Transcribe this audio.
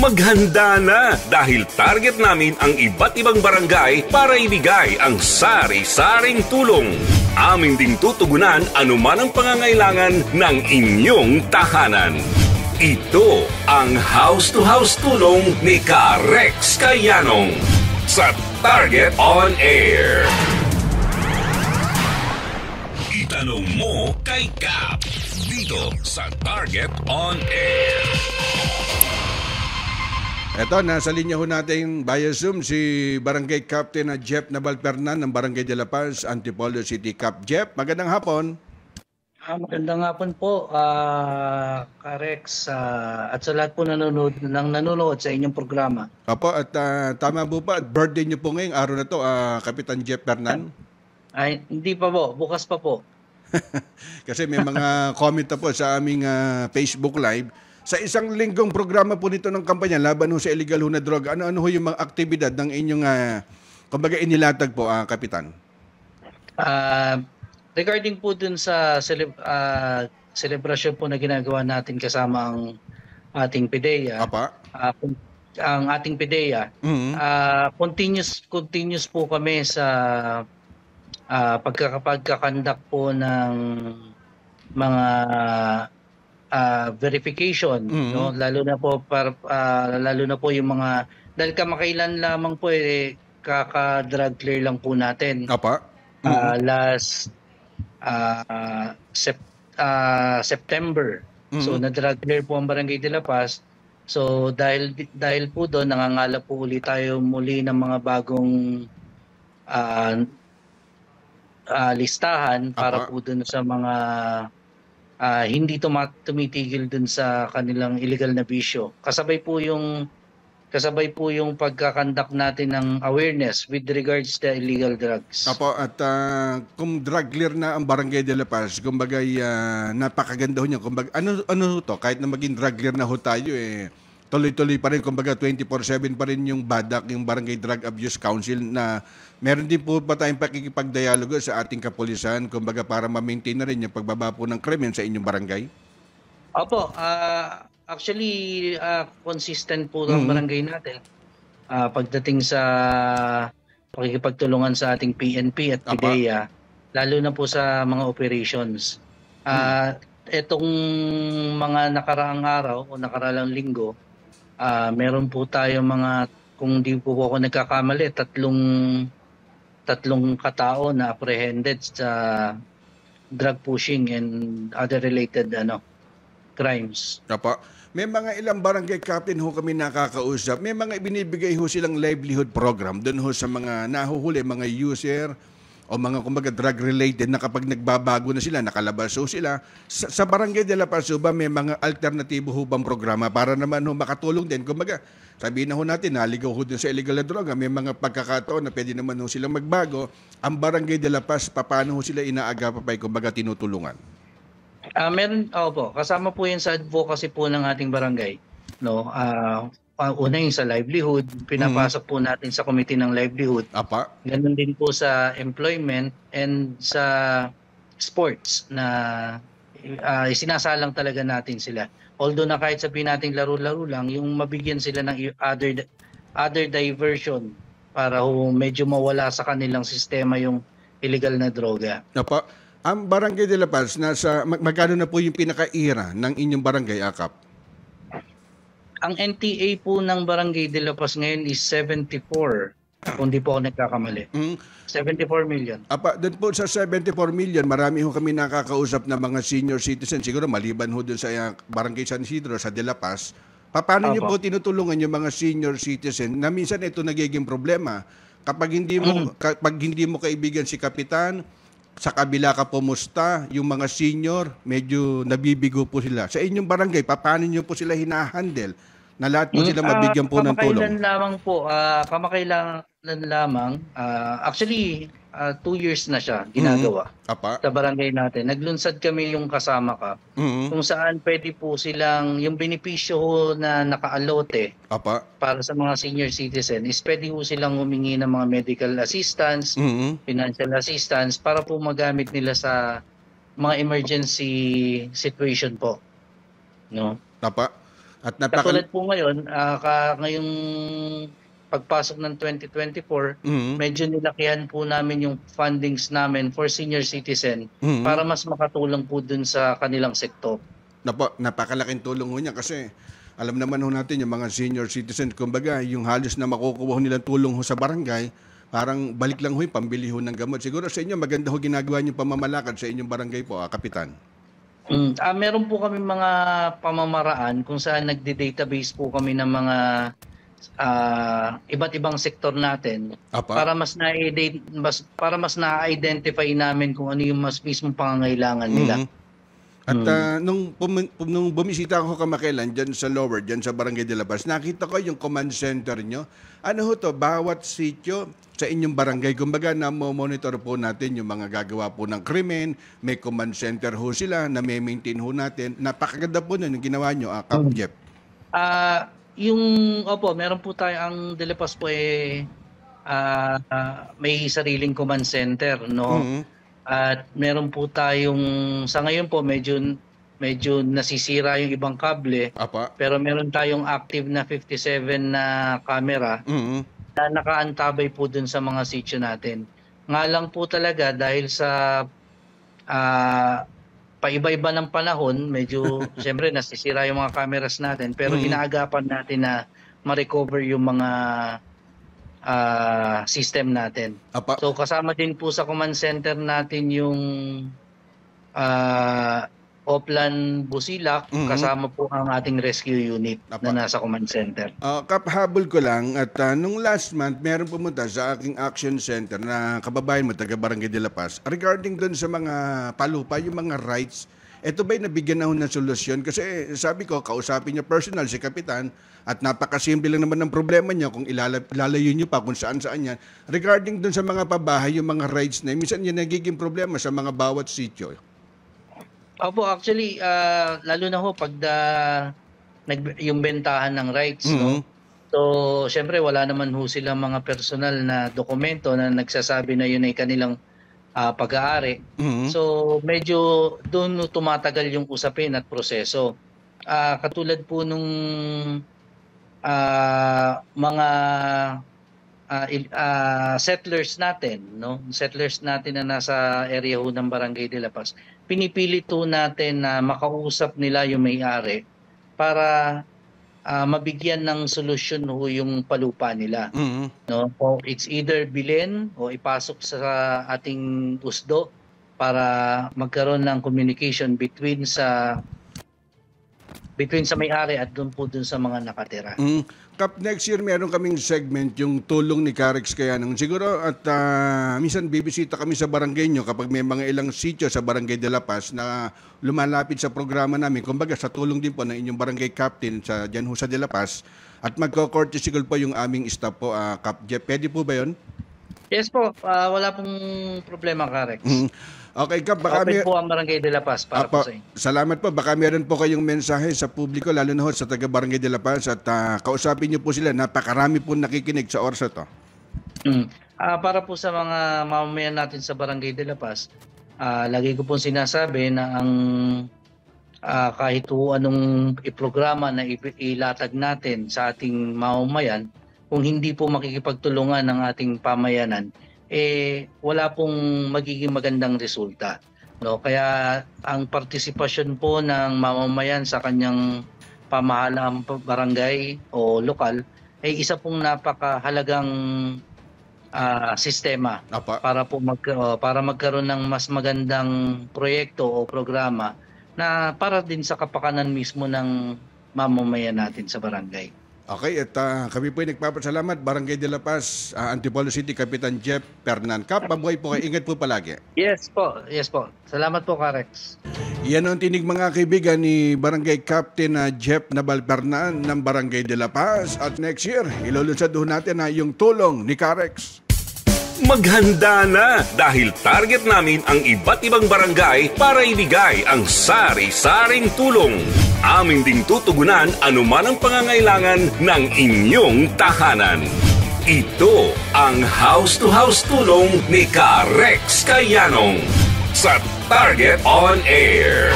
Maghanda na dahil target namin ang iba't ibang barangay para ibigay ang sari-saring tulong. Amin ding tutugunan anuman ang pangangailangan ng inyong tahanan. Ito ang house-to-house tulong ni Ka-Rex Kayanong sa Target On Air. Itanong mo kay Kap dito sa Target On Air. Eto, nasa linya ho natin via Zoom si Barangay Captain Jeff Navalpernan ng Barangay de la Paz, Antipolo City. Cap Jeff, magandang hapon. Magandang hapon po, Ka-Rex, at sa lahat po nanonood sa inyong programa. Apo, at tama po ba, birthday niyo po ngayong araw na to, Kapitan Jeff Pernan? Ay, hindi pa po, bukas pa po. Kasi may mga comment na po sa aming Facebook Live. Sa isang linggong programa po nito ng kampanya laban ho sa illegal ho na droga, ano-ano ho yung mga aktibidad ng inyong, kumbaga inilatag po, Kapitan? Regarding po dun sa celebration po na ginagawa natin kasama ang ating PIDEA, ang ating PIDEA, continuous po kami sa pagkakandak po ng mga verification, no, lalo na po yung mga dahil kamakailan lamang po kaka-drug clear lang po natin. Last September. So na-drug clear po ang Barangay de la Paz. So dahil po doon nangangalap po ulit tayo muli ng mga bagong listahan para po doon sa mga hindi tumitigil dun sa kanilang illegal na bisyo. Kasabay po yung pagkakandak natin ng awareness with regards to illegal drugs. Apo, at kung drug clear na ang Barangay de la Paz, kumbaga napakaganda ho niya. Kumbaga, ano to, kahit na maging drug clear na ho tayo, tuloy-tuloy pa rin, kumbaga 24/7 pa rin yung BADAC, yung Barangay Drug Abuse Council, na meron din po pa tayong pakikipagdialogo sa ating kapulisan, kumbaga para ma-maintain na rin yung pagbaba po ng krimen sa inyong barangay? Opo, actually consistent po ang barangay natin pagdating sa pakikipagtulungan sa ating PNP at PIDEA, lalo na po sa mga operations. Etong mga nakaraang araw o nakaraang linggo, meron po tayo mga, kung di po ako nagkakamali, tatlong katao na apprehended sa drug pushing and other related crimes. Apo. May mga ilang barangay captain ho kami nakakausap. May mga ibinibigay ho silang livelihood program doon ho sa mga nahuhuli, mga user o mga kumbaga drug related na kapag nagbabago na sila, nakalabas ho sila. Sa Barangay de la Paz ba may mga alternatibo ho bang programa para naman ho makatulong din? Kumbaga, sabihin na ho natin, naligaw ho dun sa illegal na droga, may mga pagkakataon na pwede naman ho silang magbago. Ang Barangay de la Paz, paano ho sila inaagapapay, kumbaga tinutulungan? Meron, po, kasama po yan sa advocacy po ng ating barangay. No? Una yung sa livelihood, pinapasok po natin sa committee ng livelihood. Ganun din po sa employment and sa sports na isinasalang talaga natin sila. Although na kahit sabihin natin laro-laro lang, yung mabigyan sila ng other diversion para medyo mawala sa kanilang sistema yung illegal na droga. Ang Barangay de la Paz, magkano na po yung pinaka-ira ng inyong barangay, Akap? Ang NTA po ng Barangay de la Paz ngayon is 74, kung di po ako nagkakamali. 74 million. Doon po sa 74 million, marami ho kami nakakausap na mga senior citizen, siguro maliban ho doon sa Barangay San Isidro, sa de la Paz. Paano niyo po tinutulungan yung mga senior citizen na minsan ito nagiging problema? Kapag hindi mo kaibigan si Kapitan, sa kabila ka pumusta, yung mga senior, medyo nabibigo po sila. Sa inyong barangay, paano niyo po sila hinahandle? Na lahat po sila mabigyan po ng tulong. Kamakailan lamang. Actually, 2 years na siya ginagawa sa barangay natin. Naglunsad kami yung kasama ka, kung saan pwede po silang, yung benepisyo na naka-alote para sa mga senior citizen is pwede po silang humingi ng mga medical assistance, financial assistance para po magamit nila sa mga emergency situation po. No? At katulad po ngayon, ngayong pagpasok ng 2024, medyo nilakihan po namin yung fundings namin for senior citizen para mas makatulong po dun sa kanilang sektor. Napakalaking tulong ho niya kasi alam naman ho natin yung mga senior citizen, kumbaga yung halos na makukuha nilang tulong ho sa barangay, parang balik lang ho yung pambili ho ng gamot. Siguro sa inyo maganda ho ginagawa niyo pamamalakad sa inyong barangay po, Kapitan. Meron po kami mga pamamaraan kung saan nagde-database po kami ng mga iba't ibang sektor natin para mas na-identify namin kung ano yung mas mismong pangangailangan nila. At nung bumisita ako kamakailan dyan sa Lower, dyan sa Barangay de la Paz, nakita ko yung command center nyo. Ano ho to? Bawat sityo sa inyong barangay, kumbaga na-monitor po natin yung mga gagawa po ng krimen, may command center ho sila, na may maintain ho natin. Napakaganda po nun yung ginawa nyo, Kap Jeff. Meron po tayo, ang de la Paz po may sariling command center, no? At meron po tayong, sa ngayon po medyo nasisira yung ibang kable. Pero meron tayong active na 57 na camera na nakaantabay po dun sa mga sitio natin. Nga lang po talaga dahil sa paiba-iba ng panahon, medyo siyempre nasisira yung mga cameras natin, pero inaagapan natin na ma-recover yung mga system natin. So kasama din po sa command center natin yung Oplan Busilak, kasama po ang ating rescue unit na nasa command center. Kap, habol ko lang at nung last month meron pumunta sa aking action center na kababayan mo taga Barangay de la Paz regarding doon sa mga palupa, yung mga rights. Ito ba'y nabigyan na ho ng solusyon? Kasi sabi ko, kausapin niya personal si Kapitan at napakasimple lang naman ng problema niya kung ilalayo niyo pa kung saan-saan yan. Regarding dun sa mga pabahay, yung mga rights na minsan yan nagiging problema sa mga bawat sityo. Opo, actually, lalo na ho pag yung bentahan ng rights, no? So, syempre wala naman ho silang mga personal na dokumento na nagsasabi na yun ay kanilang pag-aari. So medyo doon tumatagal yung usapin at proseso. Katulad po nung mga settlers natin, no? Settlers natin na nasa area ho ng Barangay de la Paz. Pinipilit po natin na makausap nila yung may-ari para mabigyan ng solusyon ho yung palupa nila. No? O it's either bilhin o ipasok sa ating usdo para magkaroon ng communication between sa may-ari at doon po dun sa mga nakatira. Kap, next year meron kaming segment yung tulong ni Carex Kayanong. Siguro at minsan bibisita kami sa barangay nyo kapag may mga ilang sityo sa Barangay de la Paz na lumalapit sa programa namin. Kumbaga sa tulong din po ng inyong barangay captain sa dyan ho sa de la Paz. At magko-courtesy call po yung aming staff po, Kap Jeff. Pwede po ba yun? Yes po, wala pong problema, Carex. Okay, Kap, baka open po ang Barangay de la Paz para po sa inyo. Salamat po. Baka meron po kayong mensahe sa publiko, lalo na ho sa taga Barangay de la Paz at kausapin niyo po sila. Napakarami po nakikinig sa oras ito. Para po sa mga mamamayan natin sa Barangay de la Paz, lagi ko po sinasabi na ang kahit po anong programa na ilatag natin sa ating mamamayan, kung hindi po makikipagtulungan ng ating pamayanan, wala pong magiging magandang resulta. No? Kaya ang partisipasyon po ng mamamayan sa kanyang pamahalaang barangay o lokal ay isa pong napakahalagang sistema para magkaroon ng mas magandang proyekto o programa na para din sa kapakanan mismo ng mamamayan natin sa barangay. Okay, at kami po ay nagpapasalamat. Barangay de la Paz, Antipolo City, Kapitan Jeff Pernan. Kap, mabuhay po kayo. Ingat po palagi. Yes po. Salamat po, Carex. Yan ang tinig mga kaibigan ni Barangay Captain Jeff Nabal Pernan ng Barangay de la Paz. At next year, ilulunsad doon natin yung tulong ni Carex. Maghanda na dahil target namin ang iba't ibang barangay para ibigay ang sari-saring tulong. Amin ding tutugunan anuman ang pangangailangan ng inyong tahanan. Ito ang house-to-house tulong ni Carex Kayanong sa Target On Air.